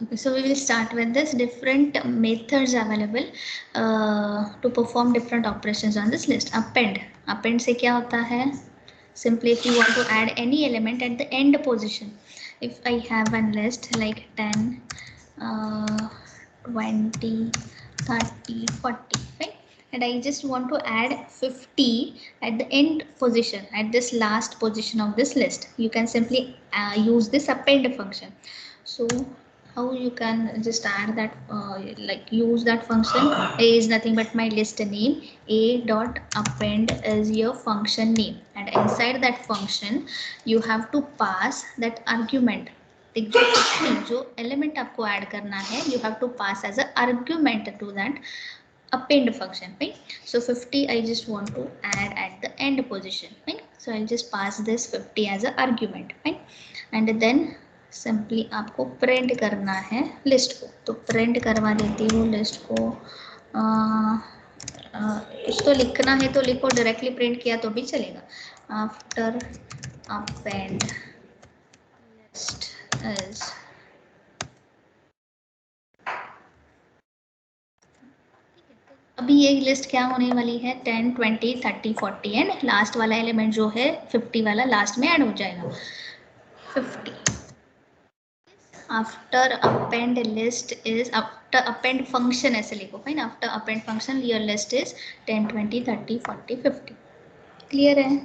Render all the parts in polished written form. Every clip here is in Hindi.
Okay, so we will start with this different methods available to perform different operations on this list. Append से क्या होता है? Simply if you want to add any element at the end position. If I have one list like 10, 20, 30, 40, right? And I just want to add 50 at the end position, at this last position of this list. You can simply use this append function. So how you can just add that, like use that function? A is nothing but my list name. A dot append is your function name, and inside that function you have to pass that argument. जो एलिमेंट आपको ऐड करना है, you have to pass as an argument to that append function, right? So 50 I just want to add at the end position, right? So I'll just pass this 50 as an argument, right? And then simply आपको प्रिंट करना है लिस्ट को, तो प्रिंट करवा देती हूँ लिस्ट को। कुछ तो लिखना है तो लिखो, डायरेक्टली प्रिंट किया तो भी चलेगा। आफ्टर अपेंड लिस्ट इज अभी ये लिस्ट क्या होने वाली है? 10, 20, 30, 40 एंड लास्ट वाला एलिमेंट जो है 50 वाला लास्ट में ऐड हो जाएगा। 50 after append list is, after append function ऐसे लिखो, fine. After append function your list is 10, 20, 30, 40, 50। Clear है?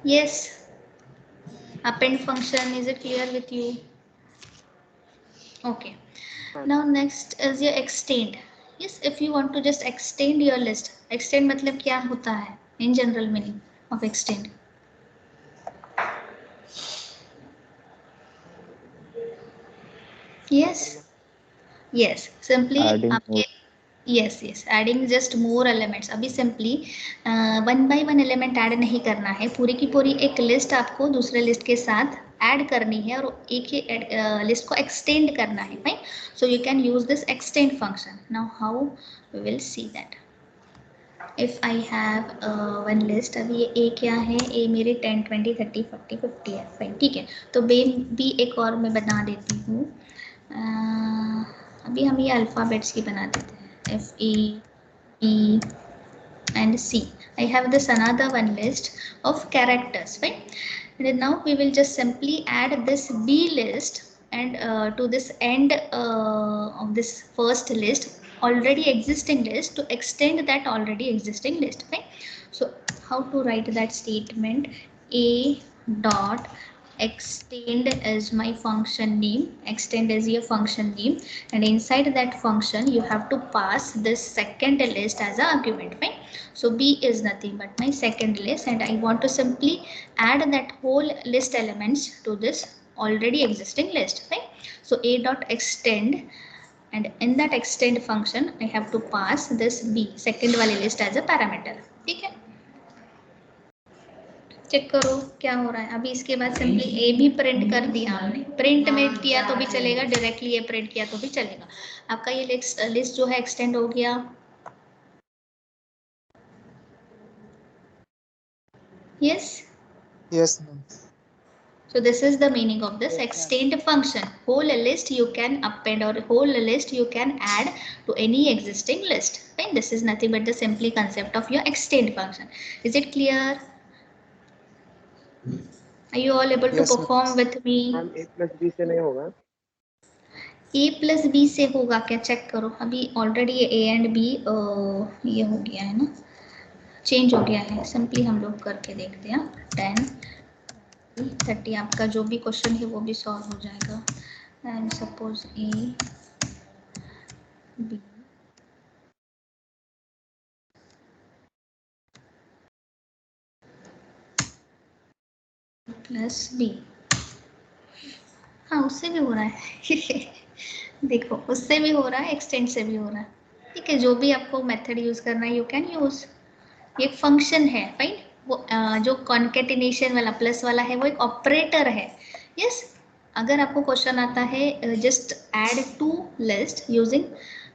Yes, append function, is it clear with you? Okay, now next is your extend. Yes, if you want to just extend your list, extend मतलब क्या होता है in general meaning of extend? Yes, yes, simply आपके yes, yes, adding just more elements. अभी simply one by one element add नहीं करना है, पूरी की पूरी एक लिस्ट आपको दूसरे लिस्ट के साथ ऐड करनी है और एक ही लिस्ट को एक्सटेंड करना है, right? So you can use this extend function. Now how we will see that. If I have one list, अभी ये ए क्या है? ए मेरे 10, 20, 30, 40, 50 है, फाइन, ठीक है. तो बी एक और मैं बना देती हूँ. अभी हम ये अल्फ़ाबेट्स की बना देते हैं, F, E, E and C. I have this another one list of characters, right? And now we will just simply add this B list and to this end of this first list, already existing list, to extend that already existing list, right? So how to write that statement? A dot extend is my function name, extend is your function name, and inside that function you have to pass this second list as an argument, right? So B is nothing but my second list, and I want to simply add that whole list elements to this already existing list, right? So A dot extend, and in that extend function I have to pass this B second वाली list as a parameter, ठीक है? चेक करो क्या हो रहा है. अभी इसके बाद सिंपली ए भी प्रिंट कर दिया हमने, प्रिंट में किया तो भी चलेगा, डायरेक्टली ये प्रिंट किया तो भी चलेगा. आपका ये लिस्ट जो है एक्सटेंड हो गया. Yes, Yes, ma'am. so this is the meaning of this extend function. Whole list you can append or whole list you can add to any existing list, right? This is nothing but the simply concept of your extend function. Is it clear? Are you all able to perform with me? Ma'am A plus B से नहीं होगा? ए प्लस बी से होगा क्या? चेक करो. अभी ऑलरेडी ये ए एंड बी ये हो गया है ना, चेंज हो गया है. सिंपली हम लोग करके देखते हैं. 10, 30 आपका जो भी क्वेश्चन है वो भी सॉल्व हो जाएगा. And suppose A B plus B, हाँ उससे भी हो रहा है. देखो उससे भी हो रहा है, एक्सटेंड से भी हो रहा है. ठीक है, जो भी आपको मेथड यूज करना है यू कैन यूज. ये फंक्शन है, राइट? वो जो कॉन्केटिनेशन वाला प्लस वाला है वो एक ऑपरेटर है. यस, अगर आपको क्वेश्चन आता है just add to list using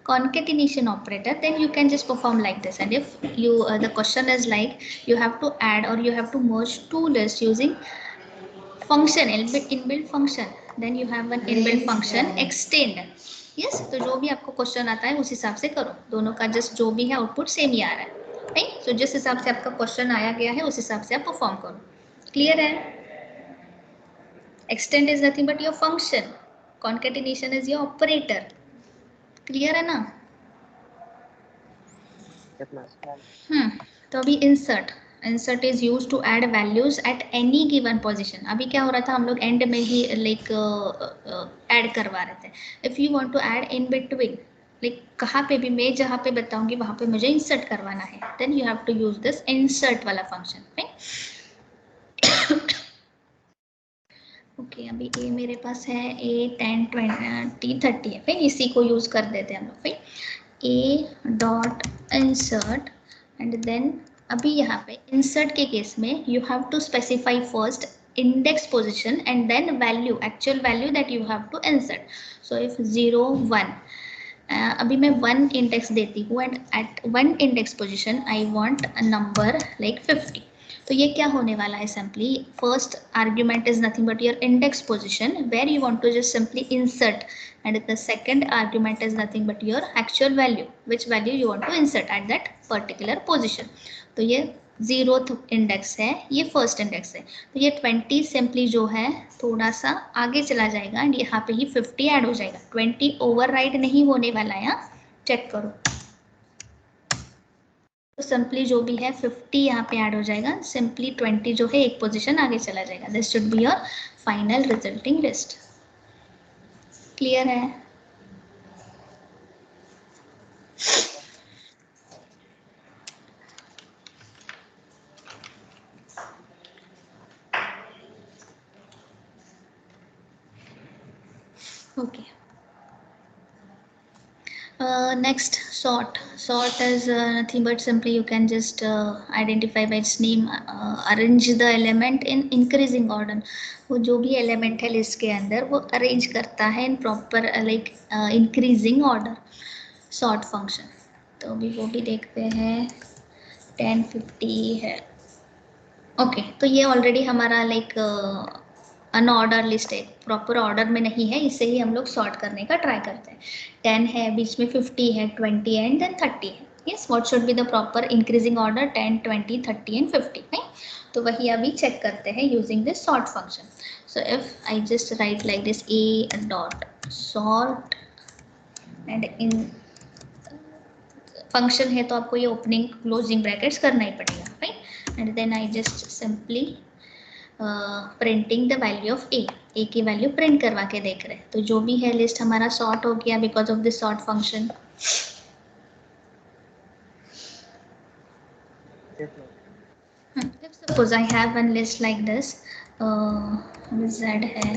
concatenation operator, then you can just perform like this. And if you the question is like you have to add or you have to merge two lists using function, inbuilt function, then you have one inbuilt function extend. yes, तो जो भी आपको क्वेश्चन आता है उस हिसाब से करो, दोनों का जस्ट जो भी है आउटपुट सेम ही आ रहा है, राइट? तो जिस हिसाब से आपका क्वेश्चन आया गया है उस हिसाब से आप परफॉर्म करो. क्लियर है? extend is nothing but your function, concatenation is your operator. Clear है ना? Yes, ma'am. तो अभी insert is use to add values at any given position. अभी क्या हो रहा था, हम लोग एंड में ही लाइक ऐड करवा रहे थे. If you want to add in between, like कहाँ पे भी मैं जहाँ पे बताऊंगी वहाँ पे मुझे इंसर्ट करवाना है, then you have to use this insert वाला फंक्शन, राइट? ओके, अभी ए मेरे पास है, ए 10 20 30 है, फिर इसी को यूज कर देते हैं हम लोग. फिर A dot insert and then अभी यहाँ पे इंसर्ट के केस में you have to specify first index position and then value, actual value that you have to insert. So if 0 1, अभी मैं 1 इंडेक्स देती हूँ and at 1 index position I want a number like 50. तो ये क्या होने वाला है, simply first argument is nothing but your index position where you want to just simply insert, and the second argument is nothing but your actual value, which value you want to insert at that particular position. तो ये 0th इंडेक्स है, ये फर्स्ट इंडेक्स है, तो ये 20 सिंपली जो है थोड़ा सा आगे चला जाएगा एंड यहाँ पे ही 50 ऐड हो जाएगा. 20 ओवरराइड नहीं होने वाला है, चेक करो. तो सिंपली जो भी है 50 यहाँ पे ऐड हो जाएगा, सिंपली 20 जो है एक पोजीशन आगे चला जाएगा. This should be your final resulting list. Clear है? Okay. Next, sort. Sort is nothing but simply you can just identify by its name, arrange the element in increasing order. वो जो भी element है list के अंदर वो arrange करता है in proper like increasing order. Sort function. तो अभी वो भी देखते हैं. 10 50 है. ओके, तो ये ऑलरेडी हमारा लाइक अनऑर्डर लिस्ट है, प्रॉपर ऑर्डर में नहीं है, इसे ही हम लोग सॉर्ट करने का ट्राई करते हैं. 10 है, बीच में 50 है, 20 एंड देन 30 है. Yes, what should be the proper increasing order? 10 20 30 and 50, right? तो वही अभी चेक करते हैं using this sort function. So if I just right like this A dot sort and in function है तो आपको ये ओपनिंग क्लोजिंग ब्रैकेट्स करना ही पड़ेगा, right? And then I just simply printing the value of A. A की वैल्यू प्रिंट करवा के देख रहे हैं. तो जो भी है लिस्ट हमारा सॉर्ट हो गया because of this sort function. Yes, ma'am. If suppose I have one list like this, Z है,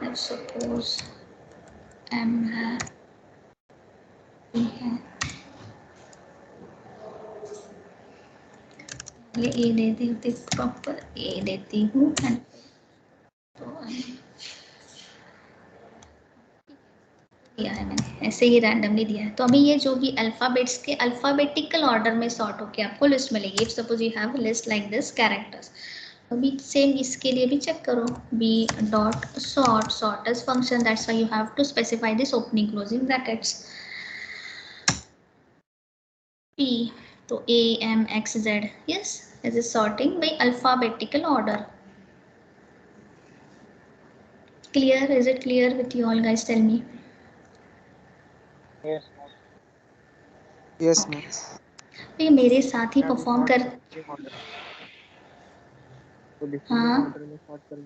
if suppose M है, E है, ये ए दे देती, प्रॉपर ए देती हूँ, तो दिया है मैंने, ऐसे ही रैंडमली दिया है. तो अभी ये जो भी अल्फाबेट्स के अल्फाबेटिकल ऑर्डर में सॉर्ट होके आपको लिस्ट मिलेगी. If suppose you have list like this characters, अभी सेम इसके लिए भी चेक करो. B dot sort, sort is function, that's why you have to specify this opening closing brackets. P तो A M X Z, yes, this is sorting by alphabetical order. Clear? Is it clear with you all guys? Tell me. Yes, ma'am. Yes, ma'am. ये मेरे साथ ही परफॉर्म कर. हाँ, ऑर्डर में सॉर्ट कर.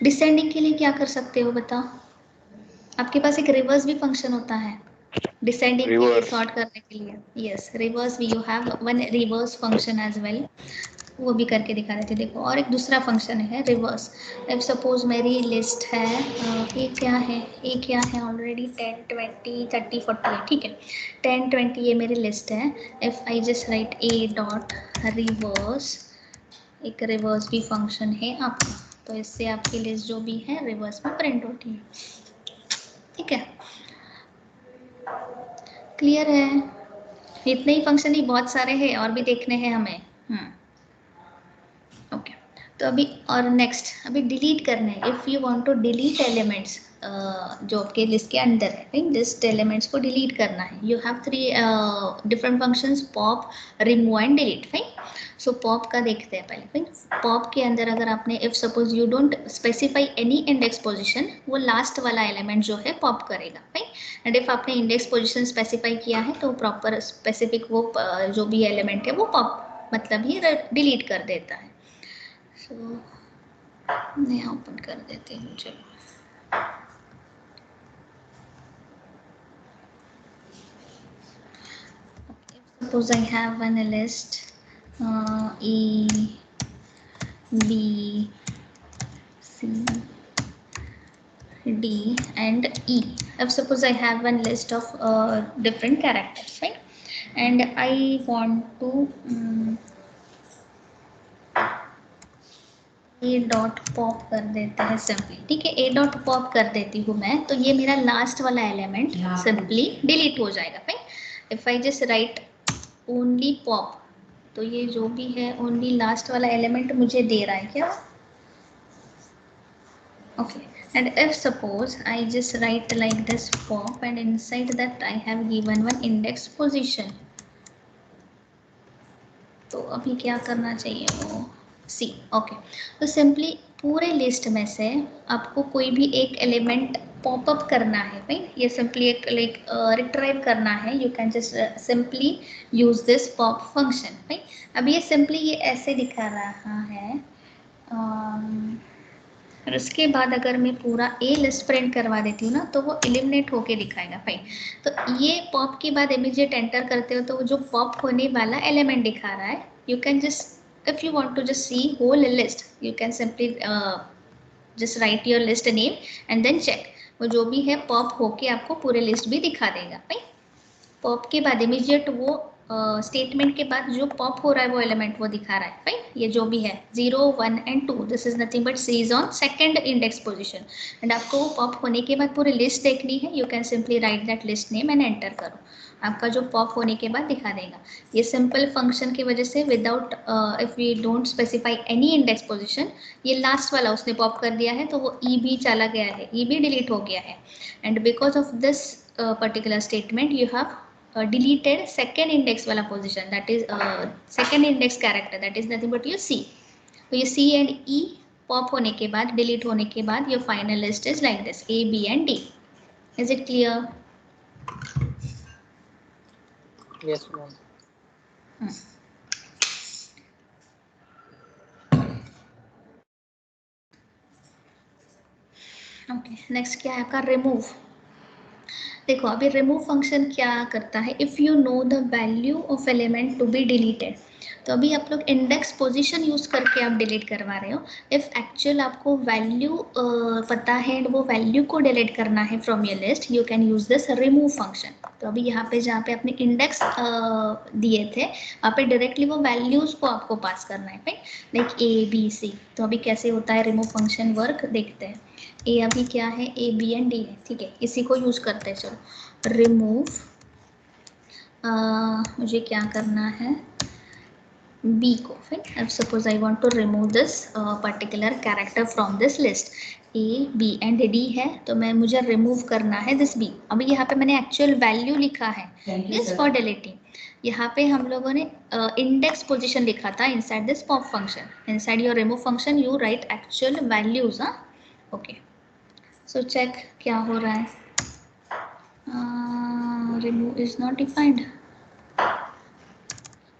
डिसेंडिंग के लिए क्या कर सकते हो बताओ? आपके पास एक रिवर्स भी फंक्शन होता है डिसेंडिंग के लिए सॉर्ट करने के लिए. यस, रिवर्स भी, you have one reverse function as well, वो भी करके दिखा देते. देखो, और एक दूसरा फंक्शन है रिवर्स. इफ सपोज मेरी लिस्ट है, ये क्या है, ये क्या है, ऑलरेडी 10 20 30 40, ठीक है, 10 20 ये मेरी लिस्ट है. If I just right A dot reverse, एक रिवर्स भी फंक्शन है आपका, तो इससे आपकी लिस्ट जो भी है रिवर्स में प्रिंट होती है. ठीक है, क्लियर है? इतने ही फंक्शन ही बहुत सारे हैं और भी देखने हैं हमें. ओके, तो अभी और नेक्स्ट अभी डिलीट करना है. If you want to delete elements जो आपके लिस्ट के अंदर है, राइट, लिस्ट एलिमेंट्स को डिलीट करना है. You have 3 different functions, pop, remove and delete. Right. So pop का देखते हैं पहले. राइट. पॉप के अंदर अगर आपने if suppose you don't specify any index position, वो लास्ट वाला एलिमेंट जो है पॉप करेगा. राइट. एंड इफ आपने इंडेक्स पोजीशन स्पेसिफाई किया है तो प्रॉपर स्पेसिफिक वो जो भी एलिमेंट है वो पॉप मतलब ही डिलीट कर देता है. सो मैं ओपन कर देती हूँ. चलो, suppose I have one list A, B, C, D and E. If suppose I have one list of different characters, right, and I want to A dot pop कर देते हैं सिंपली. ठीक है, ए डॉट पॉप कर देती हूँ मैं, तो ये मेरा लास्ट वाला एलिमेंट सिंपली डिलीट हो जाएगा. Right. If I just right only pop, तो ये जो भी है ओनली लास्ट वाला एलिमेंट मुझे दे रहा है क्या? Okay. And if suppose I just right like this pop and inside that I have given one index position, तो अभी क्या करना चाहिए वो सी. ओके. तो सिंपली पूरे लिस्ट में से आपको कोई भी एक एलिमेंट पॉपअप करना है. राइट. ये सिंपली एक लाइक रिट्राइव करना है. You can just simply use this pop function. Right. अब ये सिंपली ये ऐसे दिखा रहा है. और उसके बाद अगर मैं पूरा ए लिस्ट प्रिंट करवा देती हूँ ना, तो वो एलिमिनेट होके दिखाएगा. भाई, तो ये पॉप के बाद इमीडिएट एंटर करते हो तो जो पॉप होने वाला एलिमेंट दिखा रहा है. You can just if you want to just see whole list, you can simply just write your list name and then check. वो जो भी है पॉप होके आपको पूरे लिस्ट भी दिखा देगा. भाई, पॉप के बाद इमीडिएट वो स्टेटमेंट के बाद जो पॉप हो रहा है वो एलिमेंट वो दिखा रहा है. राइट. ये जो भी है 0, 1 and 2, this is nothing but C is on second index position. And आपको वो पॉप होने के बाद पूरी लिस्ट देखनी है. You can simply write that list name and enter करो. आपका जो पॉप होने के बाद दिखा देगा. ये सिंपल फंक्शन की वजह से without if we don't specify any index position, ये लास्ट वाला उसने पॉप कर दिया है तो वो ई भी चला गया है, ई भी डिलीट हो गया है. And because of this particular statement you have deleted second index वाला position, that is second index character, that is nothing but your C. तो ये C and E pop होने के बाद, delete होने के बाद your final list is like this, A, B and D. Is it clear? Yes, ma'am. Okay, next क्या है आपका remove. देखो अभी रिमूव फंक्शन क्या करता है. If you know the value of element to be deleted, तो अभी आप लोग इंडेक्स पोजीशन यूज़ करके आप डिलीट करवा रहे हो. इफ़ एक्चुअल आपको वैल्यू पता है वो वैल्यू को डिलीट करना है from your list, you can use this remove function. तो अभी यहाँ पे जहाँ पे आपने इंडेक्स दिए थे वहाँ पे डायरेक्टली वो वैल्यूज़ को आपको पास करना है. Right. Like A B C. तो अभी कैसे होता है रिमूव फंक्शन वर्क देखते हैं. ए अभी क्या है, ए बी एंड डी है. ठीक है, इसी को यूज करते हैं. चलो रिमूव, मुझे क्या करना है, बी को. फिर अब suppose I want to remove this particular character from this list. A B and D है तो मैं मुझे रिमूव करना है दिस बी. अभी यहाँ पे मैंने एक्चुअल वैल्यू लिखा है दिस फॉर डिलीटिंग. यहाँ पे हम लोगों ने इंडेक्स पोजीशन लिखा था inside this pop function. Inside your remove function you right actual values. हाँ, ओके. सो चेक क्या हो रहा है. रिमूव इज नॉट डिफाइंड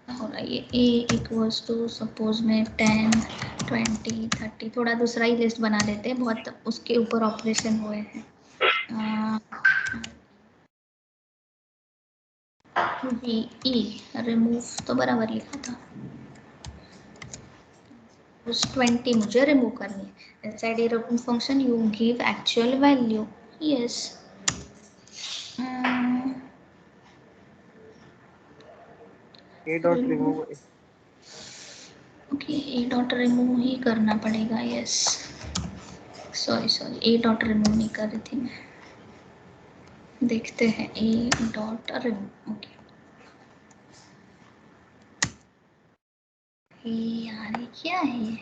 हो रहा है. ये ए इक्वल्स टू सपोज में 10, 20, 30, थोड़ा दूसरा ही लिस्ट बना देते हैं, बहुत उसके ऊपर ऑपरेशन हुए हैं. वी ई रिमूव तो बराबर लिखा था. उस 20 मुझे रिमूव करनी है. इनसाइड ये remove function you give actual value. Yes. A dot remove. Okay, A dot remove ही करना पड़ेगा. Yes, sorry A dot remove नहीं कर रही थी मैं. देखते हैं ए डॉट रिमूव. ओके, यार ये क्या है.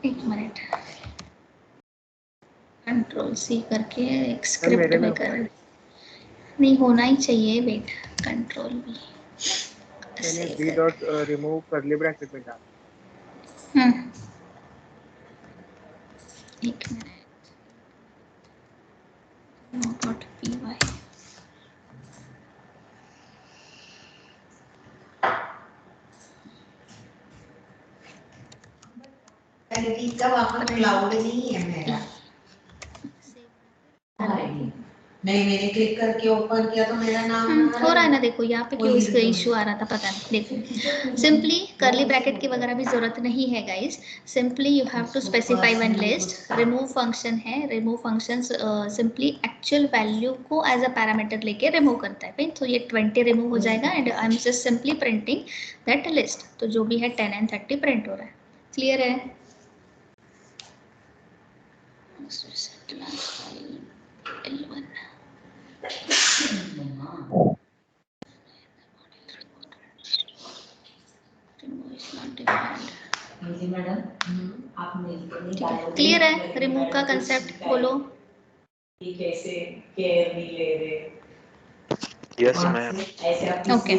एक मिनट, कंट्रोल सी करके एक स्क्रिप्ट में कर, नहीं होना ही चाहिए, वेट, कंट्रोल भी, मैंने 3 डॉट रिमूव कर्ली ब्रैकेट में डाला। एक मिनट, डॉट पी वाई, का वहाँ क्लाउड नहीं है मेरा, नहीं मैंने क्लिक करके ओपन किया तो मेरा नाम हो रहा है ना, देखो यहाँ पे क्यों इसका इशू आ रहा था पता नहीं। देखो सिंपली कर्ली ब्रैकेट की वगैरह भी जरूरत नहीं है guys, simply you have to specify one list, remove function है, remove function simply actual value को एज अ पैरामीटर लेके रिमूव करता है, तो ये 20 रिमूव हो जाएगा and I am just simply printing that list, तो जो भी है 10 एंड 30 प्रिंट हो रहा है। क्लियर है? L1 क्लियर है? रिमूव का कंसेप्ट बोलो। कैसे केयर नहीं ले रहे। Yes, ma'am. Okay.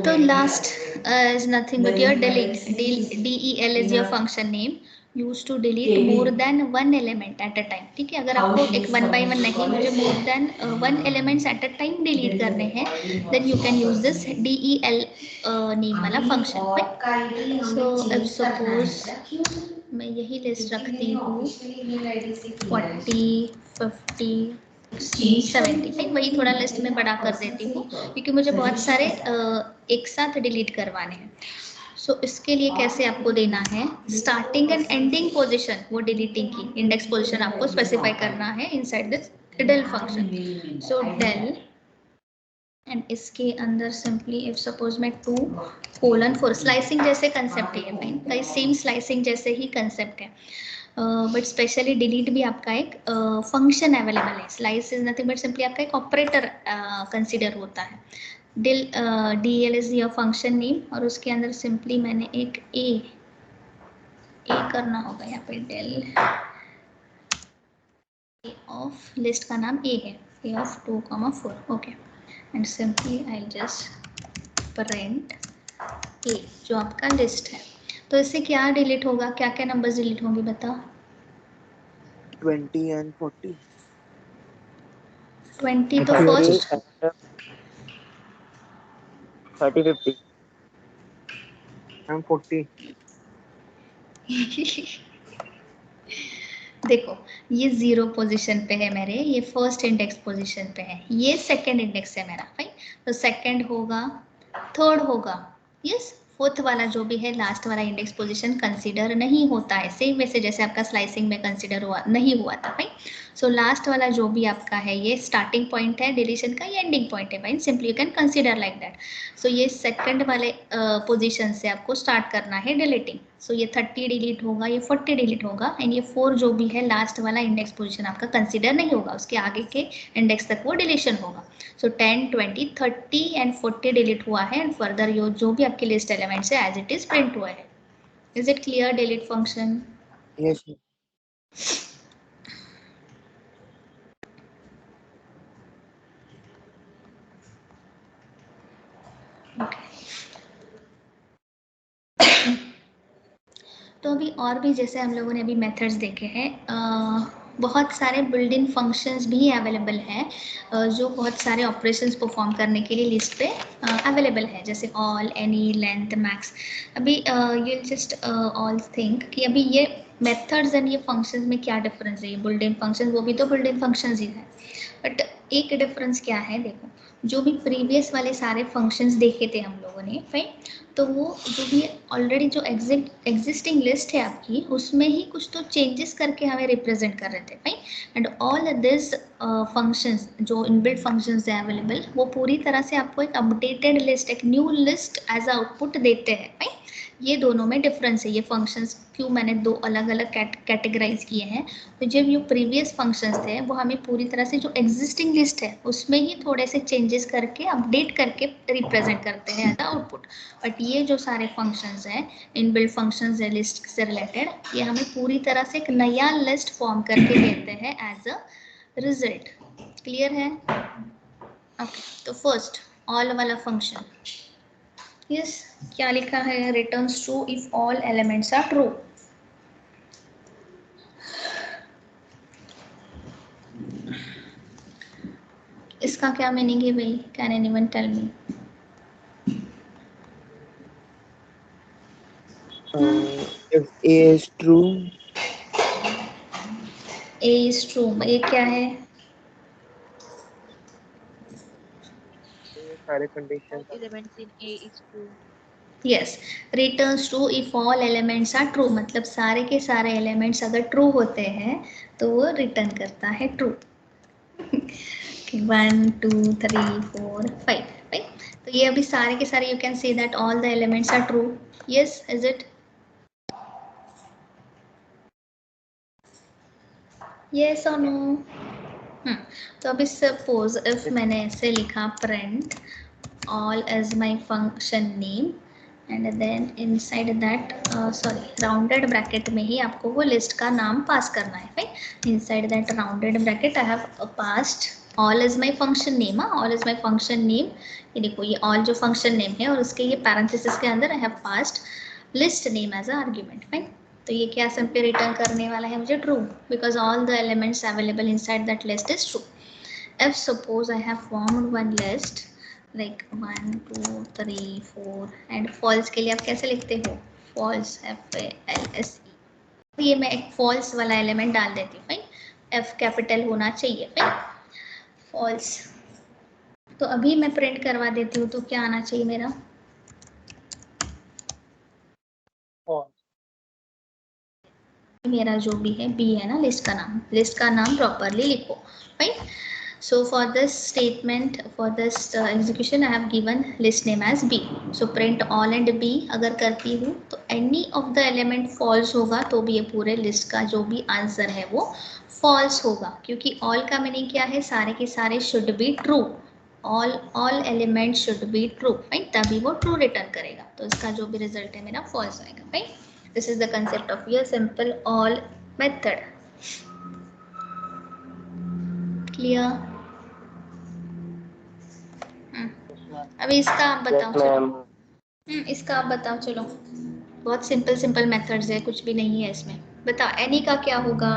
So last is nothing but your delete. DEL is your function name. Used to delete more than one element at a time. ठीक है, अगर आपको एक one by one नहीं, मुझे more than one elements at a time delete करने हैं, then you can use this DEL name वाला function. Right? So if suppose मैं यही लिस्ट रखती हूँ 40, 50, 70, वही थोड़ा लिस्ट में बड़ा कर देती हूँ क्योंकि मुझे बहुत सारे एक साथ डिलीट करवाने हैं। सो इसके लिए कैसे आपको देना है, स्टार्टिंग एंड एंडिंग पोजीशन, वो डिलीटिंग की इंडेक्स पोजीशन आपको स्पेसिफाई करना है inside this del function. So del and इसके अंदर सिंपली इफ सपोज मैं 2:4 स्लाइसिंग जैसे कंसेप्ट है, फाइन, सेम स्लाइसिंग जैसे ही कंसेप्ट है, बट स्पेशली डिलीट भी आपका एक फंक्शन अवेलेबल है। Slice is nothing but simply आपका एक ऑपरेटर कंसीडर होता है। DEL is your function name और उसके अंदर सिंपली मैंने एक ए करना होगा यहाँ पे, del ऑफ लिस्ट का नाम ए है, A of 2,4, okay, and simply I just print A जो आपका लिस्ट है। तो इससे क्या डिलीट होगा, क्या क्या नंबर्स डिलीट होंगे बताओ? 20 and 40. 20 तो फर्स्ट, 30, 50. and 40. देखो ये 0 पोजीशन पे है मेरे, ये फर्स्ट इंडेक्स पोजीशन पे है, ये सेकंड इंडेक्स है मेरा, राइट? तो सेकंड होगा, थर्ड होगा, यस, फोर्थ वाला जो भी है लास्ट वाला इंडेक्स पोजीशन कंसीडर नहीं होता है, सेम वैसे जैसे आपका स्लाइसिंग में कंसीडर हुआ नहीं हुआ था, राइट? सो लास्ट वाला जो भी आपका है ये स्टार्टिंग पॉइंट है डिलीशन का, ये एंडिंग पॉइंट है, right? Simply you can consider like that. So ये सेकंड वाले पोजीशन से आपको स्टार्ट करना है डिलीटिंग। सो ये 30 डिलीट होगा, ये 40 डिलीट होगा एंड ये 4 जो भी है लास्ट वाला इंडेक्स पोजीशन आपका कंसीडर नहीं होगा, उसके आगे के इंडेक्स तक वो डिलीशन होगा। सो 10, 20, 30 एंड 40 डिलीट हुआ है एंड फर्दर जो भी आपके लिस्ट एलिमेंट्स है एज इट इज प्रिंट हुआ है। Is it clear delete function? Yes. तो अभी और भी जैसे हम लोगों ने अभी मेथड्स देखे हैं, बहुत सारे बिल्ट-इन फंक्शंस भी अवेलेबल हैं जो बहुत सारे ऑपरेशंस परफॉर्म करने के लिए लिस्ट पे अवेलेबल है, जैसे ऑल, एनी, लेंथ, मैक्स। अभी यू जस्ट ऑल थिंक कि अभी ये मेथड्स एंड ये फंक्शंस में क्या डिफरेंस है। ये बिल्ट-इन फंक्शन, वो भी तो बिल्ट-इन फंक्शंस ही है, बट एक डिफरेंस क्या है, देखो जो भी प्रीवियस वाले सारे फंक्शंस देखे थे हम लोगों ने, राइट? तो वो जो भी ऑलरेडी जो एग्जिस्टिंग लिस्ट है आपकी, उसमें ही कुछ तो चेंजेस करके हमें रिप्रेजेंट कर रहे थे, right? And all this functions जो इनबिल्ट फंक्शंस है अवेलेबल, वो पूरी तरह से आपको एक अपडेटेड लिस्ट, एक न्यू लिस्ट एज आउटपुट देते हैं, राइट? ये दोनों में डिफरेंस है। ये फंक्शंस क्यों मैंने दो अलग अलग कैटेगराइज किए हैं, तो जब ये प्रीवियस फंक्शंस थे वो हमें पूरी तरह से जो एग्जिस्टिंग लिस्ट है उसमें ही थोड़े से चेंजेस करके अपडेट करके रिप्रेजेंट करते हैं एज आउटपुट। बट ये जो सारे फंक्शंस हैं, इनबिल्ट फंक्शंस है लिस्ट से रिलेटेड, ये हमें पूरी तरह से एक नया लिस्ट फॉर्म करके देते हैं एज अ रिजल्ट। क्लियर है? ओके, तो फर्स्ट ऑल वाला फंक्शन, यस, क्या लिखा है? Returns true if all elements are true. इसका क्या मीनिंग है भाई? Can anyone tell me? If A is true, A is true, ये क्या है? ये सारे condition all elements in A is true. Yes, returns true if all elements are true, मतलब सारे के सारे एलिमेंट्स अगर ट्रू होते हैं तो वो रिटर्न करता है ट्रू। 1 2 3 4 5, राइट? तो ये अभी सारे के सारे, you can say that all the elements are true. Yes, is it? Yes और नो? तो अभी सपोज इफ मैंने ऐसे लिखा print all as my function name and then inside that, sorry, rounded bracket में ही आपको वो लिस्ट का नाम पास करना है, right? Inside that rounded bracket I have passed all is my function name. All is my function name, ये देखो, ये ऑल जो फंक्शन नेम है और उसके ये पैरेंथेसिस के अंदर I have passed list name as a argument, right? तो ये क्या सिंपली रिटर्न करने वाला है मुझे? True, because all the elements available inside that list is true. If suppose I have formed one list like 1 2 3 4 and false के लिए आप कैसे लिखते हो? false, FALSE। तो ये मैं एक false वाला एलिमेंट डाल देती हूँ, राइट? F कैपिटल होना चाहिए, राइट? false। तो अभी मैं प्रिंट करवा देती हूँ, तो क्या आना चाहिए मेरा? मेरा जो भी है B है ना, लिस्ट का नाम प्रॉपरली लिखो, right? So for this statement, for this execution, I have given list name as B. So print all and B अगर करती हूँ तो any of the element false होगा तो भी ये पूरे लिस्ट का जो भी आंसर है वो false होगा, क्योंकि all का मीनिंग क्या है? सारे के सारे should be true. all elements should be true, right? तभी वो true रिटर्न करेगा, तो इसका जो भी रिजल्ट है मेरा false आएगा, right? This is the concept of your simple all method. Clear? अभी इसका आप बताओ। Yes, ma'am. इसका आप बताओ, चलो। बहुत सिंपल मेथड्स है, कुछ भी नहीं है इसमें। बताओ एनी का क्या होगा?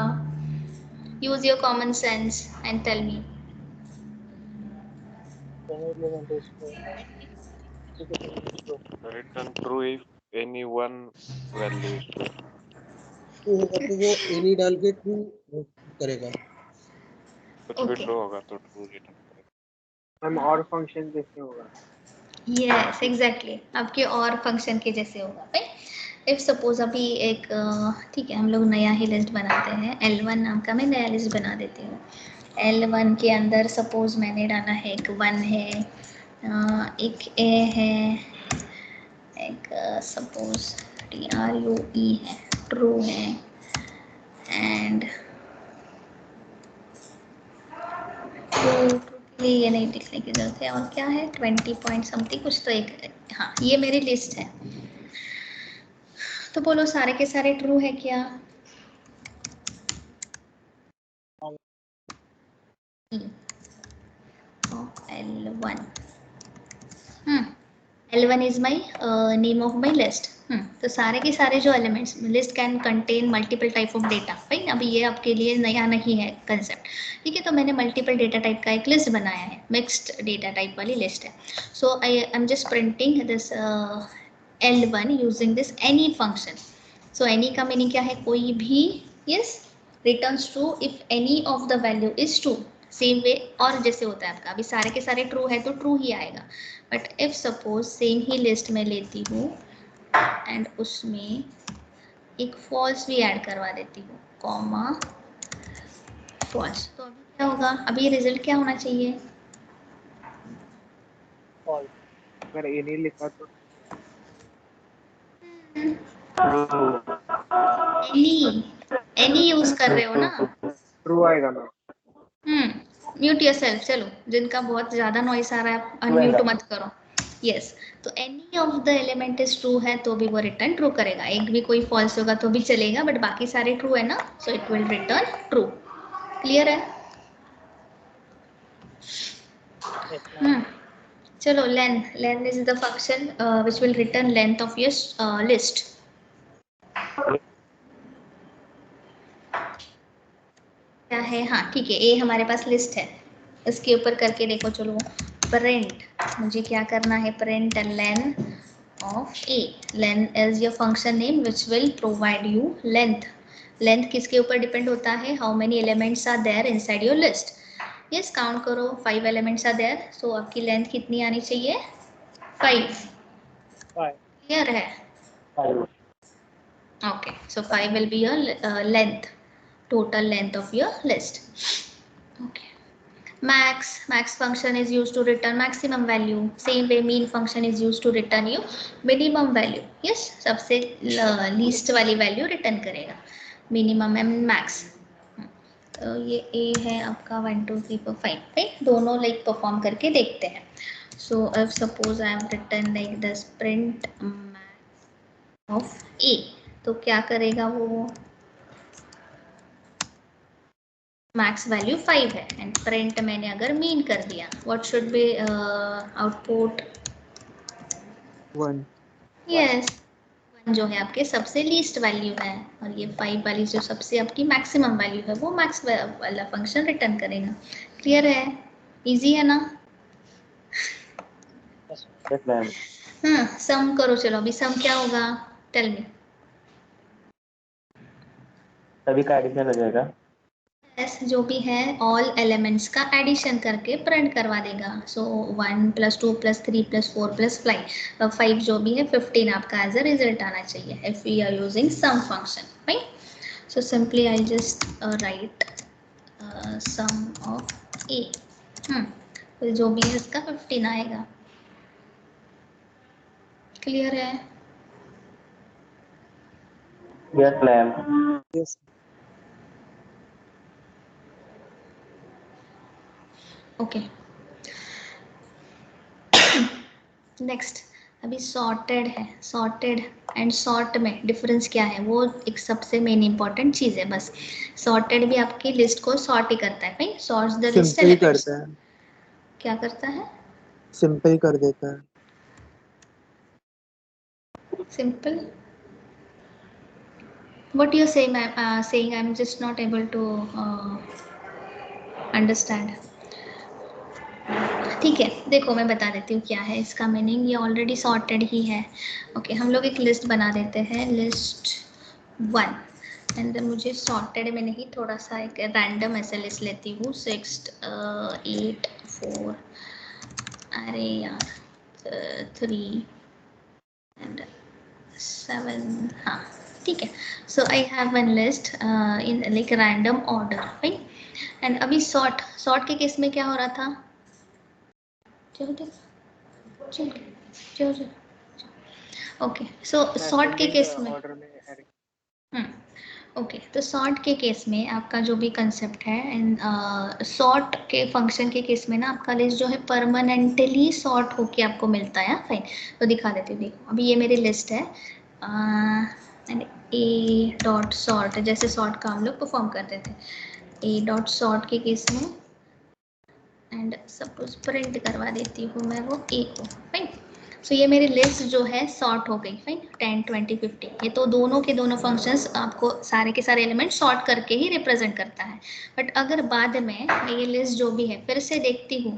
Use your common sense and tell me. Return true if any one value is true. True होगा तो वो एनी डाल के ट्रू करेगा। कुछ भी ट्रू होगा तो ट्रू रिटर्न करेगा। हम और फंक्शन जैसे होगा। यस, एग्जैक्टली, आपके और फंक्शन के जैसे होगा, राइट? इफ सपोज अभी एक, ठीक है, हम लोग नया ही लिस्ट बनाते हैं। L1 नाम का मैं नया लिस्ट बना देती हूँ। L1 के अंदर सपोज मैंने डाला है एक 1 है, एक A है, एक सपोज TRUE है, ट्रू है, एंड ट्रू के लिए ये नहीं लिखने की जरूरत है। और क्या है? 20 पॉइंट समथिंग कुछ तो एक, हाँ, ये मेरी लिस्ट है। तो बोलो सारे के सारे ट्रू है क्या? L1, L1 is my name of my list. तो सारे के सारे जो elements, list can contain multiple type of data, right? अभी ये आपके लिए नया नहीं है कंसेप्ट, ठीक है? तो मैंने मल्टीपल डेटा टाइप का एक लिस्ट बनाया है, मिक्स्ड डेटा टाइप वाली लिस्ट है। So I am just printing this L1 using this any function. So any का मीनिंग क्या है? कोई भी, yes, returns true if any of the value is true. Same way और जैसे होता है आपका, अभी सारे के सारे ट्रू है तो ट्रू ही आएगा। But if suppose same he list में लेती हूँ एंड उसमें एक फॉल्स भी ऐड करवा देती हूँ, कॉमा फॉल्स, तो अभी क्या होगा? अभी रिजल्ट क्या होना चाहिए? अगर ए नहीं लिखा तो एनी यूज कर रहे हो ना? ट्रू आएगा मैम। Mute yourself. चलो, जिनका बहुत ज्यादा नॉइस आ रहा है अनम्यूट मत करो। यस, तो any of the element is true है तो भी वो रिटर्न ट्रू करेगा। एक भी कोई फॉल्स होगा तो भी चलेगा, बट बाकी सारे ट्रू है ना, so it will return true. Clear है? चलो, लेन is the function which will return length of your list. क्या है? हाँ ठीक है, ए हमारे पास लिस्ट है, इसके ऊपर करके देखो। चलो, प्रिंट, मुझे क्या करना है? Print len of a. Len is your function name which will provide you length. Length किसके ऊपर डिपेंड होता है? How many elements are there inside your list. Yes, count करो, 5 एलिमेंट्स आर देयर, सो आपकी लेंथ कितनी आनी चाहिए? 5। क्लियर है? Okay, so 5 will be your length, total length of your list. Okay. Max function is used to return maximum value. Same way mean function is used to return you minimum value. Yes, सबसे least वाली value return करेगा, minimum and max. तो ये A है आपका 1 2 3 4 5, right? दोनों like perform करके देखते हैं. So if suppose I have written like this print max of A, तो क्या करेगा वो? मैक्स वैल्यू 5 है एंड प्रिंट मैंने अगर मीन कर दिया, what should be output? 1। Yes, 1 जो है आपके सबसे लीस्ट वैल्यू है, और ये 5 वाली जो सबसे आपकी मैक्सिमम वैल्यू है, वो मैक्स वाला फंक्शन रिटर्न करेगा। क्लियर है? इजी है ना? हाँ, सम करो। चलो, अभी सम क्या होगा? Tell me. सभी का एडिशन हो जाएगा। एस जो भी है ऑल एलिमेंट्स का एडिशन करके प्रिंट करवा देगा। सो 1 + 2 + 3 + 4 + 5 जो भी है 15 आपका एज अ रिजल्ट आना चाहिए if we are using sum function, right? So simply I just write sum of A. तो जो भी है इसका 15 आएगा। क्लियर है? Yes ma'am. Yes. Okay, next अभी सॉर्टेड है। सॉर्टेड एंड सॉर्ट में डिफरेंस क्या है? वो एक सबसे मेन इंपॉर्टेंट चीज है। बस सॉर्टेड भी आपकी लिस्ट को सॉर्ट ही करता है, भाई sorts the list simple elements. करता है, क्या करता है? सिंपल कर देता है। Simple? What you saying? I am just not able to understand. ठीक है, देखो मैं बता देती हूँ क्या है इसका मीनिंग। ये ऑलरेडी सॉर्टेड ही है। ओके, हम लोग एक लिस्ट बना देते हैं, लिस्ट 1, एंड मुझे सॉर्टेड में नहीं, थोड़ा सा एक रैंडम ऐसे लिस्ट लेती हूँ। 6 8 4, अरे यार 3 एंड 7, हाँ ठीक है। So I have one list in like random order, right? And अभी सॉर्ट के केस में क्या हो रहा था? ओके, सो सॉर्ट के केस में ऑर्डर में ओके, तो सॉर्ट के केस में आपका जो भी कंसेप्ट है, एंड सॉर्ट के फंक्शन के केस में ना आपका लिस्ट जो है परमानेंटली सॉर्ट होके आपको मिलता है। फाइन, तो दिखा देती हूँ। देखो, अभी ये मेरी लिस्ट है एंड ए डॉट सॉर्ट, जैसे सॉर्ट का हम लोग परफॉर्म करते थे, ए डॉट सॉर्ट के केस में, एंड सपोज प्रिंट करवा देती हूँ मैं वो ए को। फाइन, सो ये मेरी लिस्ट जो है सॉर्ट हो गई। फाइन, 10 20 50, ये तो दोनों के दोनों फंक्शंस आपको सारे के सारे एलिमेंट सॉर्ट करके ही रिप्रेजेंट करता है। बट अगर बाद में मैं ये लिस्ट जो भी है फिर से देखती हूँ,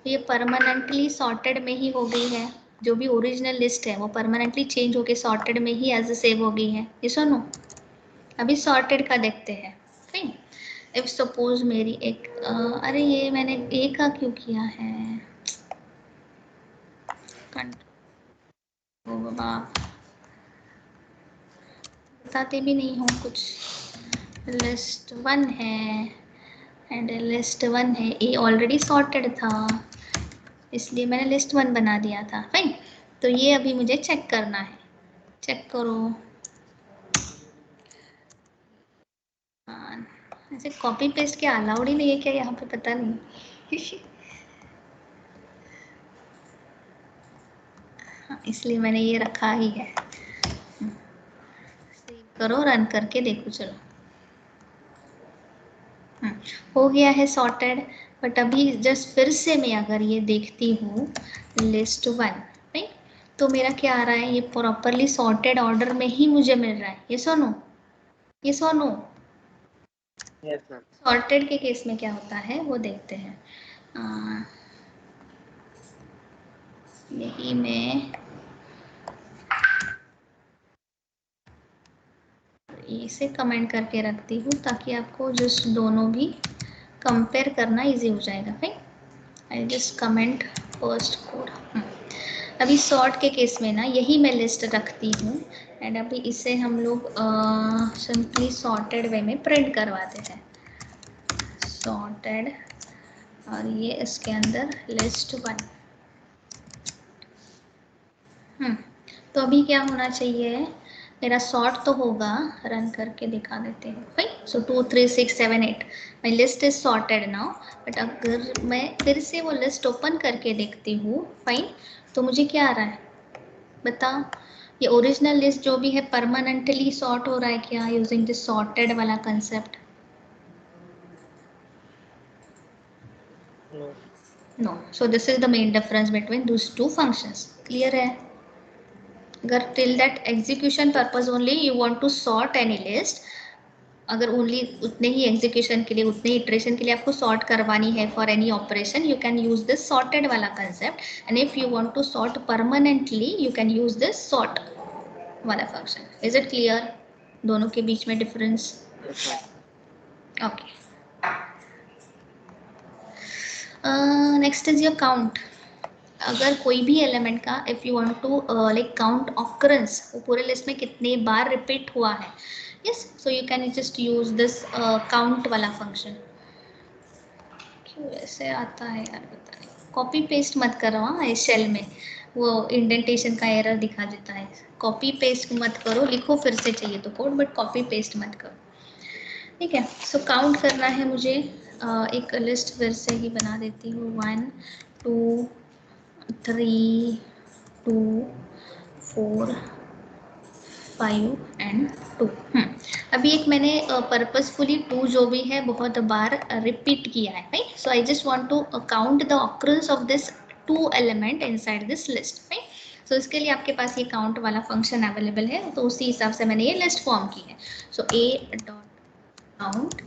तो ये परमानेंटली सॉर्टेड में ही हो गई है। जो भी ओरिजिनल लिस्ट है वो परमानेंटली चेंज होके सॉर्टेड में ही एज अ सेव हो गई है। ये सुनो, अभी सॉर्टेड का देखते हैं। फाइन, इफ सपोज मेरी एक अरे ये मैंने ए का क्यों किया है? ओ बाबा, बताते भी नहीं हो कुछ। लिस्ट 1 है एंड लिस्ट 1 है, ए ऑलरेडी सॉर्टेड था इसलिए मैंने लिस्ट 1 बना दिया था। फाइन, तो ये अभी मुझे चेक करना है। चेक करो। हाँ, ऐसे कॉपी पेस्ट के अलाउड ही नहीं है क्या यहाँ पे, पता नहीं। हाँ, इसलिए मैंने ये रखा ही है। सेव करो, रन करके देखो। चलो हो गया है सॉर्टेड। बट अभी जस्ट फिर से मैं अगर ये देखती हूँ लिस्ट 1, राइट, तो मेरा क्या आ रहा है, ये प्रॉपरली सॉर्टेड ऑर्डर में ही मुझे मिल रहा है। ये सोनो, ये सोनो। Yes ma'am. सॉर्टेड के केस में क्या होता है वो देखते हैं। यही मैं इसे कमेंट करके रखती हूँ ताकि आपको जस्ट दोनों भी कंपेयर करना इजी हो जाएगा। Right, I just comment first code. अभी सॉर्ट के केस में ना यही मैं लिस्ट रखती हूँ एंड अभी इसे हम लोग सिंपली सॉर्टेड वे में प्रिंट करवाते हैं। सॉर्टेड और ये इसके अंदर लिस्ट 1। तो अभी क्या होना चाहिए, मेरा सॉर्ट तो होगा, रन करके दिखा देते हैं भाई। सो 2 3 6 7 8 my list is sorted now. But अगर मैं फिर से वो लिस्ट ओपन करके देखती हूँ, फाइन, तो मुझे क्या आ रहा है बता। ये ओरिजिनल लिस्ट जो भी है परमानेंटली सॉर्ट हो रहा है क्या यूजिंग दिस सॉर्टेड वाला concept? No. No. So this is the main difference between those two functions. Clear है? अगर till that execution purpose only you want to sort any list, अगर ओनली उतने ही एग्जीक्यूशन के लिए, उतने ही इटरेशन के लिए आपको सॉर्ट करवानी है for any operation, you can use this sorted वाला concept. And if you want to sort permanently you can use this sort वाला फंक्शन। इज इट क्लियर दोनों के बीच में difference? Yes ma'am. Okay, next is your count. अगर कोई भी एलिमेंट का if you want to like count occurrence, वो पूरे लिस्ट में कितने बार रिपीट हुआ है, yes, so you can just use this count वाला फंक्शन। क्यों ऐसे आता है यार, पता नहीं। कॉपी पेस्ट मत करो हाँ, इस शेल में वो इंडेंटेशन का एरर दिखा देता है। कॉपी पेस्ट मत करो, लिखो फिर से चाहिए तो कोड, बट कॉपी पेस्ट मत करो। ठीक है, सो काउंट करना है मुझे। एक लिस्ट फिर से ही बना देती हूँ। 1 2 3 2 4 5 एंड 2। अभी एक मैंने पर्पसफुली 2 जो भी है बहुत बार रिपीट किया है, right. So I just want to count the occurrence of this 2 element inside this list, right. So इसके लिए आपके पास ये काउंट वाला फंक्शन अवेलेबल है, तो उसी हिसाब से मैंने ये लिस्ट फॉर्म की है। सो a डॉट काउंट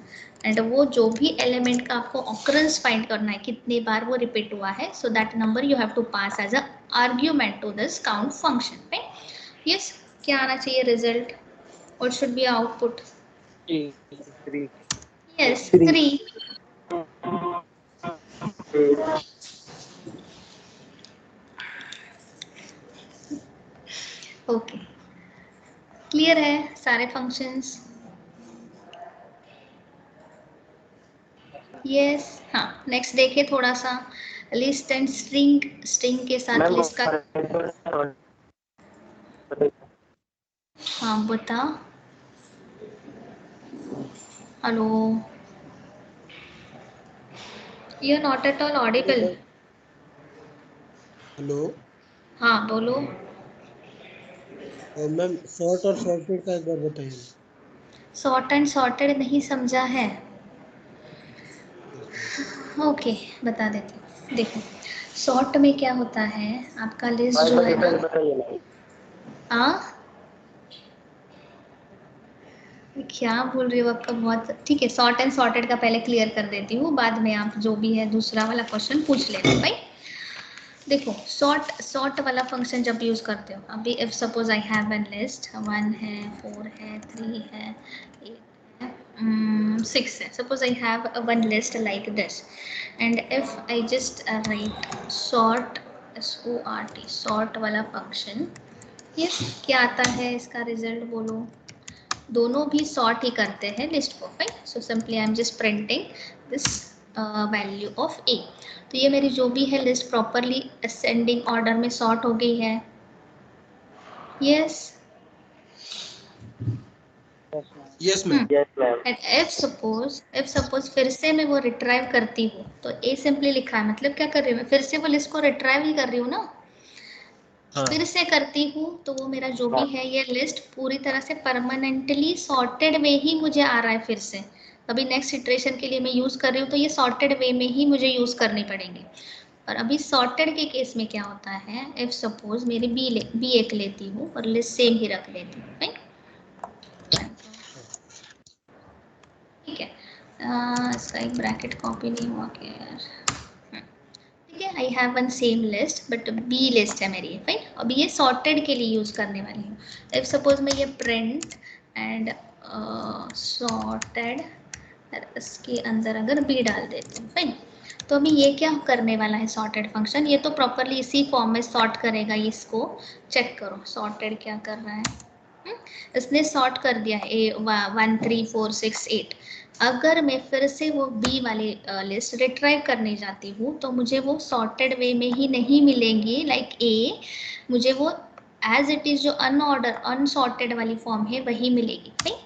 एंड वो जो भी एलिमेंट का आपको ऑकरेंस फाइंड करना है, कितने बार वो रिपीट हुआ है, so that number you have to pass as a argument to this count function, right. Yes, क्या आना चाहिए result? What should be output? 3। Yes, 3। 3। Okay, clear है सारे फंक्शंस? यस। हाँ, नेक्स्ट देखिए थोड़ा सा लिस्ट एंड स्ट्रिंग। स्ट्रिंग के साथ मैम लिस्ट का, हाँ बता। Hello, you are not at all audible. Hello हाँ बोलो। मैम, सॉर्ट और सॉर्टेड का एक बार बताइए। सॉर्ट एंड सॉर्टेड नहीं समझा है? Yes ma'am. ओके, बता देती हूँ। देखो, सॉर्ट में क्या होता है, आपका लिस्ट एक जो बार है ना, डिटेल बताइए मैम। क्या बोल रही हो आपका बहुत ठीक है। सॉर्ट एंड सॉर्टेड का पहले क्लियर कर देती हूँ, बाद में आप जो भी है दूसरा वाला क्वेश्चन पूछ लेना भाई। देखो, सॉर्ट वाला फंक्शन जब यूज करते हो, अभी if suppose I have an list 1 है 4 है 3 है 8 है 6 है। Suppose I have one list like this and if I just right sort, SORT, sort वाला फंक्शन, यस, क्या आता है इसका रिजल्ट बोलो? दोनों भी सॉर्ट ही करते हैं लिस्ट को, right. So simply I am just printing this value of a। तो ये मेरी जो भी है लिस्ट प्रॉपरली असेंडिंग ऑर्डर में सॉर्ट हो गई है। Yes, yes ma'am. Yes ma'am. And if suppose फिर से मैं वो रिट्राइव करती हूँ, तो ए सिंपली लिखा है, मतलब क्या कर रही हूँ मैं, फिर से वो लिस्ट को रिट्राइव ही कर रही हूँ ना, हाँ फिर से करती हूँ, तो वो मेरा जो भी है ये लिस्ट पूरी तरह से परमानेंटली सॉर्टेड में ही मुझे आ रहा है फिर से। अभी नेक्स्ट इटरेशन के लिए मैं यूज कर रही हूँ, तो ये सॉर्टेड वे में ही मुझे यूज करनी पड़ेगी। और अभी सॉर्टेड के केस में क्या होता है, इफ सपोज मेरी बी एक लेती हूँ और लिस्ट सेम ही रख लेती हूँ, राइट? ठीक है, इसका एक ब्रैकेट कॉपी नहीं हुआ क्या यार, ठीक है। I have one same list but B list है मेरी, राइट? अभी ये सॉर्टेड के लिए यूज करने वाली हूँ। इफ सपोज मैं ये प्रिंट एंड सॉर्टेड, इसके अंदर अगर बी डाल देती हूँ, फाइन। तो अभी ये क्या करने वाला है सॉर्टेड फंक्शन, ये तो प्रॉपरली इसी फॉर्म में सॉर्ट करेगा, इसको चेक करो सॉर्टेड क्या कर रहा है। इसने सॉर्ट कर दिया है ए 1 3 4 6 8। अगर मैं फिर से वो बी वाली लिस्ट रिट्राइव करने जाती हूँ, तो मुझे वो सॉर्टेड वे में ही नहीं मिलेंगी लाइक ए, मुझे वो एज इट इज जो अनऑर्डर अनसॉर्टेड वाली फॉर्म है वही मिलेगी, नहीं?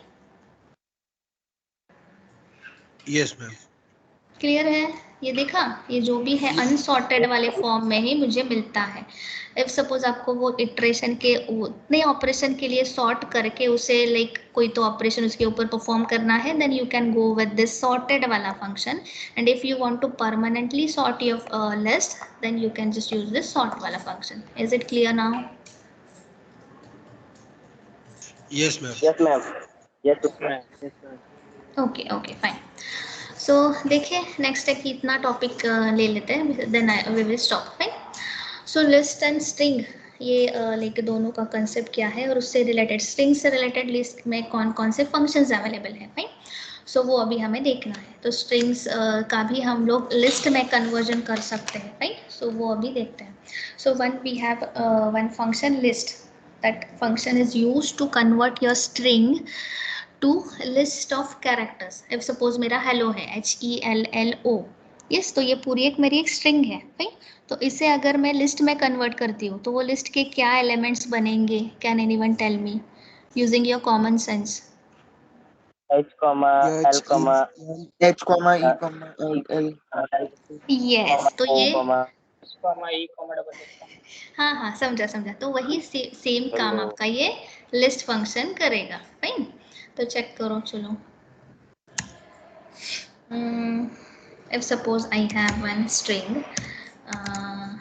Yes ma'am. क्लियर है? ये देखा, ये जो भी है अनसॉर्टेड वाले फॉर्म में ही मुझे मिलता है। इफ सपोज आपको वो इटरेशन के उतने ऑपरेशन के लिए सॉर्ट करके उसे लाइक कोई तो ऑपरेशन उसके ऊपर परफॉर्म करना है, then you can go with this sorted वाला function. And if you want to permanently sort your list, then you can just use this sort वाला function. Is it clear now? Yes ma'am. Yes ma'am. Yes ma'am. Okay okay fine. So देखिए नेक्स्ट है कि इतना टॉपिक ले लेते हैं, then we will stop, fine. So list and string, ये लाइक दोनों का कंसेप्ट क्या है, और उससे रिलेटेड स्ट्रिंग से रिलेटेड लिस्ट में कौन कौन से फंक्शंस अवेलेबल हैं, फाइन। सो वो अभी हमें देखना है। तो स्ट्रिंग्स का भी हम लोग लिस्ट में कन्वर्जन कर सकते हैं, राइट? सो वो अभी देखते हैं। So one we have one function list, that function is used to convert your string to list of characters. If suppose मेरा हेलो है, HELLO, यस, तो ये पूरी एक मेरी एक स्ट्रिंग है, राइट? तो इसे अगर मैं लिस्ट में कन्वर्ट करती हूँ, तो वो लिस्ट के क्या एलिमेंट्स बनेंगे? Can anyone tell me using your common sense? H comma L comma H comma E comma L yes, तो O ये comma हाँ हाँ, समझा समझा। तो वही सेम काम आपका ये लिस्ट फंक्शन करेगा, राइट? तो चेक करो, चलो। If suppose I have one string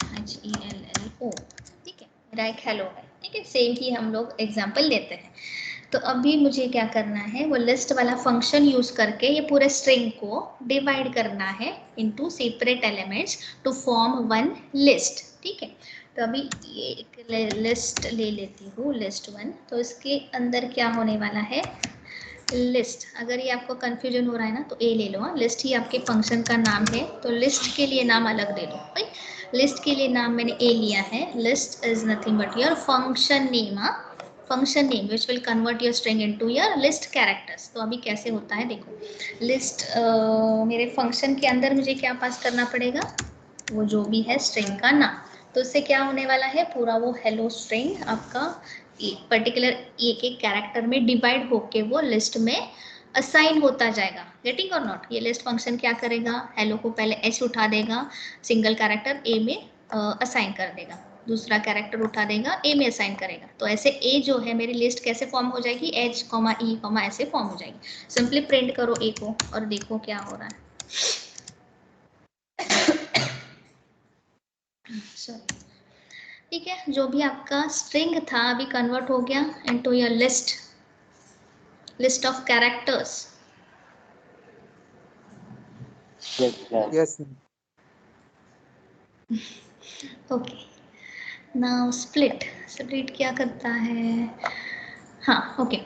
HELLO, ठीक है, मेरा एक हेलो है, ठीक है, सेम ही हम लोग एग्जांपल लेते हैं। तो अभी मुझे क्या करना है, वो लिस्ट वाला फंक्शन यूज करके ये पूरे स्ट्रिंग को डिवाइड करना है into separate elements to form one list, ठीक है। तो अभी ये एक लिस्ट ले लेती हूँ, लिस्ट 1। तो इसके अंदर क्या होने वाला है, लिस्ट। अगर ये आपको कंफ्यूजन हो रहा है ना, तो ए ले लो। लिस्ट ही आपके फंक्शन का नाम है, तो लिस्ट के लिए नाम अलग दे दो, राइट? लिस्ट के लिए नाम मैंने ए लिया है। List is nothing but your function name, function name which will convert your string into your list characters. तो अभी कैसे होता है देखो, लिस्ट मेरे फंक्शन के अंदर मुझे क्या पास करना पड़ेगा, वो जो भी है स्ट्रिंग का नाम। तो इससे क्या होने वाला है, पूरा वो हेलो स्ट्रिंग आपका पर्टिकुलर एक एक कैरेक्टर में डिवाइड होके वो लिस्ट में असाइन होता जाएगा। गेटिंग और नॉट? ये लिस्ट फंक्शन क्या करेगा, हेलो को पहले एच उठा देगा, सिंगल कैरेक्टर ए में असाइन कर देगा, दूसरा कैरेक्टर उठा देगा, ए में असाइन करेगा। तो ऐसे ए जो है मेरी लिस्ट कैसे फॉर्म हो जाएगी, एच कॉमा ई कॉमा ऐसे फॉर्म हो जाएगी। सिंपली प्रिंट करो ए को और देखो क्या हो रहा है। सॉरी, ठीक है, जो भी आपका स्ट्रिंग था अभी कन्वर्ट हो गया into your list, list of characters. yes ma'am. yes okay, now split. Split क्या करता है, हाँ ओके।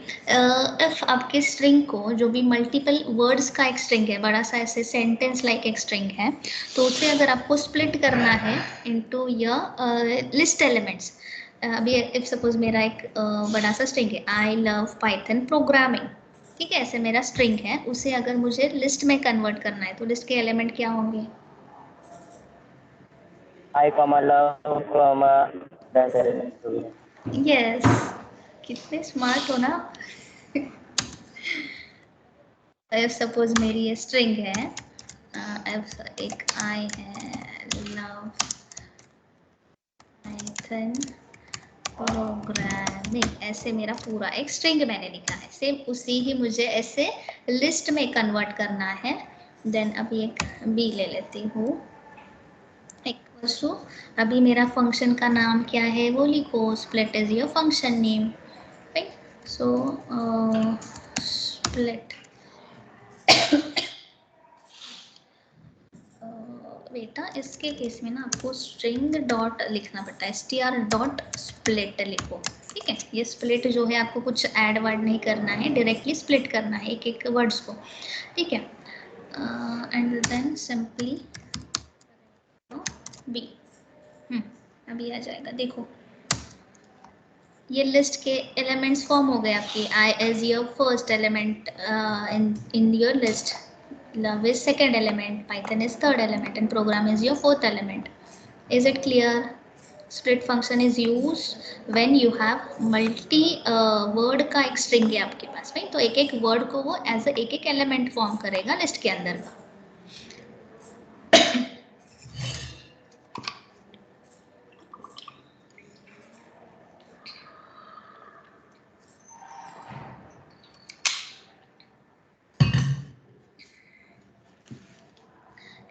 इफ आपके स्ट्रिंग को, जो भी मल्टीपल वर्ड्स का एक स्ट्रिंग है, बड़ा सा ऐसे सेंटेंस लाइक एक स्ट्रिंग है, तो उसे अगर आपको स्प्लिट करना है इनटू योर लिस्ट एलिमेंट्स। अभी इफ सपोज मेरा एक बड़ा सा स्ट्रिंग है, आई लव पाइथन प्रोग्रामिंग, ठीक है, ऐसे मेरा स्ट्रिंग है, उसे अगर मुझे लिस्ट में कन्वर्ट करना है, तो लिस्ट के एलिमेंट क्या होंगे? I comma love comma that element. Yes, कितने स्मार्ट हो ना। इफ सपोज मेरी ये स्ट्रिंग है, एक आई है लव पाइथन प्रोग्रामिंग, ऐसे मेरा पूरा एक स्ट्रिंग मैंने लिखा है, सेम उसी ही मुझे ऐसे लिस्ट में कन्वर्ट करना है। देन अभी एक बी ले लेती हूँ, इक्वल्स टू, अभी मेरा फंक्शन का नाम क्या है वो लिखो, split is your function name, right? So split, बेटा इसके केस में ना आपको स्ट्रिंग डॉट लिखना पड़ता है, str डॉट स्प्लिट लिखो, ठीक है? ये स्प्लिट जो है आपको कुछ ऐड वर्ड नहीं करना है, डायरेक्टली स्प्लिट करना है एक एक वर्ड्स को, ठीक है? एंड देन सिंपली बी, अभी आ जाएगा, देखो ये लिस्ट के एलिमेंट्स फॉर्म हो गए आपके, I as your first element in your list, love is second element, python is third element, and program is your fourth element. Is it clear? Split function is used when you have multi word का एक string है आपके पास में, तो एक एक word को वो as a एक एक element form करेगा list के अंदर का।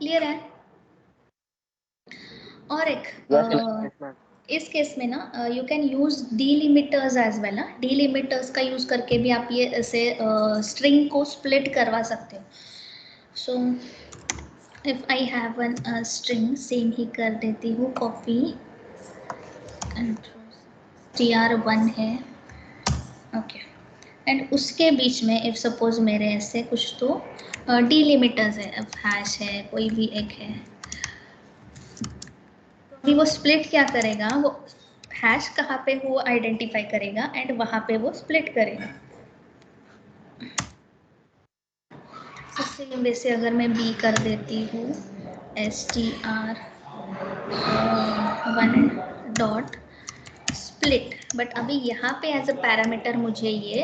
क्लियर है? और एक इस केस में ना you can use delimiters as well ना, डिलिमिटर्स का यूज करके भी आप ये ऐसे स्ट्रिंग को स्प्लिट करवा सकते हो। So if I have one string, same ही कर देती हूँ कॉपी, tr1 है, ओके, एंड उसके बीच में इफ सपोज मेरे ऐसे कुछ तो डिलिमिटर्स है, अब हैश है, कोई भी एक है, अभी वो स्प्लिट क्या करेगा, वो हैश कहाँ पे वो आइडेंटिफाई करेगा एंड वहाँ पे वो स्प्लिट करेगा। सेम वैसे अगर मैं बी कर देती हूँ str1 डॉट स्प्लिट, बट अभी यहाँ पे एज अ पैरामीटर मुझे ये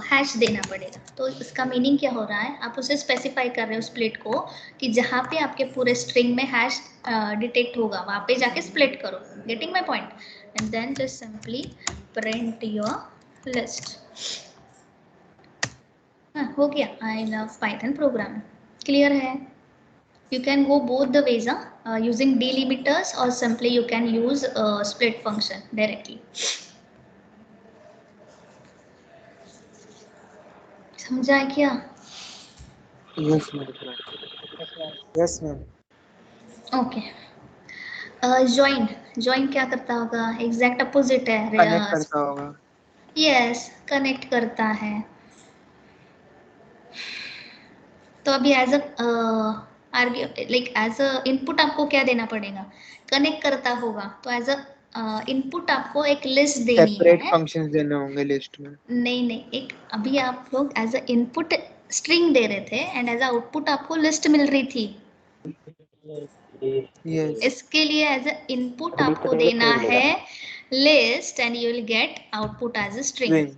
हैश देना पड़ेगा, तो इसका मीनिंग क्या हो रहा है, आप उसे स्पेसिफाई कर रहे हो स्प्लिट को, कि जहाँ पे आपके पूरे स्ट्रिंग में हैश डिटेक्ट होगा वहाँ पे जाके स्प्लिट करो, getting my point? And then just simply print your list. हो गया, I love Python program, clear है? You can go both the ways, using delimiters, or simply you can use split function directly. समझा है क्या? Yes ma'am. Yes ma'am. Okay, join क्या करता होगा, एग्जैक्ट अपोजिट है, Connect करता होगा। यस, कनेक्ट करता है। तो अभी as a like as a input आपको क्या देना पड़ेगा, कनेक्ट करता होगा, तो एज अ इनपुट आपको एक लिस्ट देनी सेपरेट है, फंक्शंस देने होंगे लिस्ट में। नहीं, एक अभी आप लोग एज अ इनपुट स्ट्रिंग दे रहे थे एंड एज अ आउटपुट आपको लिस्ट मिल रही थी, Yes. इसके लिए एज अ इनपुट आपको देना है list and you will get output as a string. String.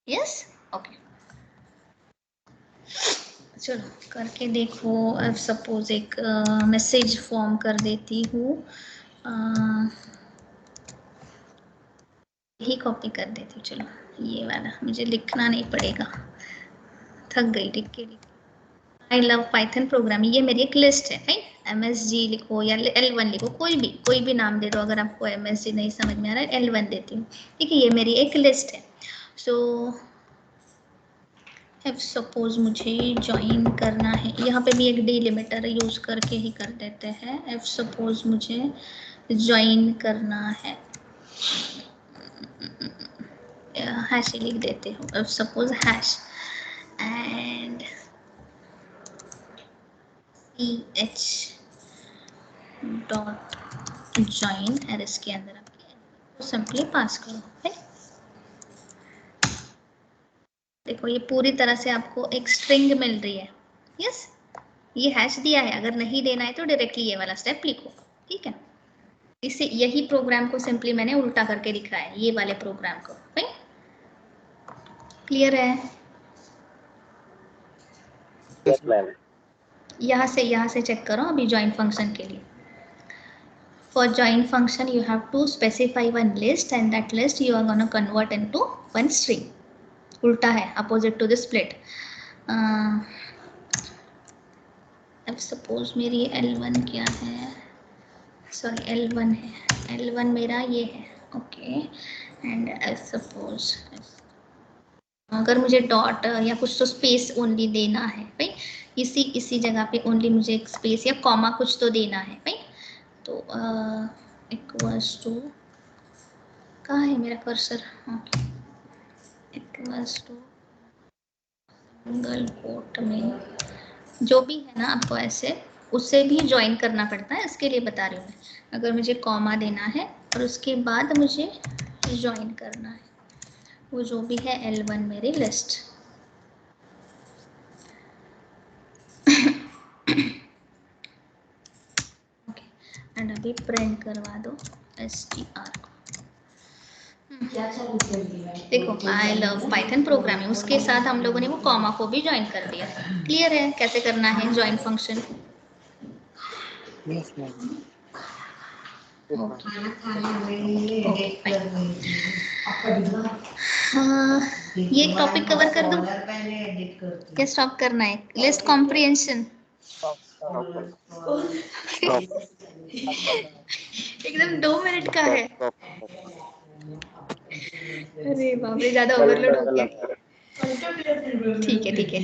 Yes, okay, चलो करके देखो। अब सपोज एक मैसेज फॉर्म कर देती हूँ, यही कॉपी कर देती हूँ, चलो ये वाला मुझे लिखना नहीं पड़ेगा, थक गई लिख के। आई लव पाइथन प्रोग्रामिंग, ये मेरी एक लिस्ट है, राइट? MSG लिखो या L1 लिखो, कोई भी नाम दे दो, अगर आपको MSG नहीं समझ में आ रहा है L1 देती हूँ, ठीक है? ये मेरी एक लिस्ट है। सो इफ सपोज मुझे ज्वाइन करना है, यहाँ पे भी एक डिलिमिटर यूज करके ही कर देते हैं। इफ सपोज मुझे ज्वाइन करना है, हैश लिख देते हो, if suppose hash and ch dot join, और इसके अंदर आपके सिंपली पास करो, है? देखो ये पूरी तरह से आपको एक स्ट्रिंग मिल रही है। यस, ये हैश दिया है, अगर नहीं देना है तो डायरेक्टली ये वाला स्टेप लिखो, ठीक है? इसे यही प्रोग्राम को सिंपली मैंने उल्टा करके लिखा है, ये वाले प्रोग्राम को, राइट? क्लियर है? Yes, ma'am. यहाँ से चेक करो अभी ज्वाइन फंक्शन के लिए. For join function, you have to specify one list, and that list you are going to convert into one string. उल्टा है, opposite to the split. अब suppose मेरी L1 क्या है? Sorry, L1 है. L1 मेरा ये है. Okay. And I suppose अगर मुझे डॉट या कुछ तो स्पेस ओनली देना है भाई, इसी जगह पे ओनली मुझे एक स्पेस या कॉमा कुछ तो देना है भाई. तो इक्वल्स टू कहाँ है मेरा cursor? Equals to single quote में जो भी है ना, आपको ऐसे उससे भी ज्वाइन करना पड़ता है. इसके लिए बता रही हूँ मैं. अगर मुझे कॉमा देना है और उसके बाद मुझे ज्वाइन करना है, वो जो भी है L1 मेरी लिस्ट. ओके, एंड अभी प्रिंट करवा दो str को. देखो, आई लव पाइथन प्रोग्रामिंग, उसके साथ हम लोगों ने वो कॉमा को भी ज्वाइन कर दिया. क्लियर है कैसे करना है ज्वाइन फंक्शन? Yes, ma'am. ये टॉपिक कवर कर दूं? क्या स्टॉप करना है? लिस्ट कॉम्प्रिहेंशन एकदम 2 मिनट का है. अरे बाप रे, ज्यादा ओवरलोड हो गया. ठीक है.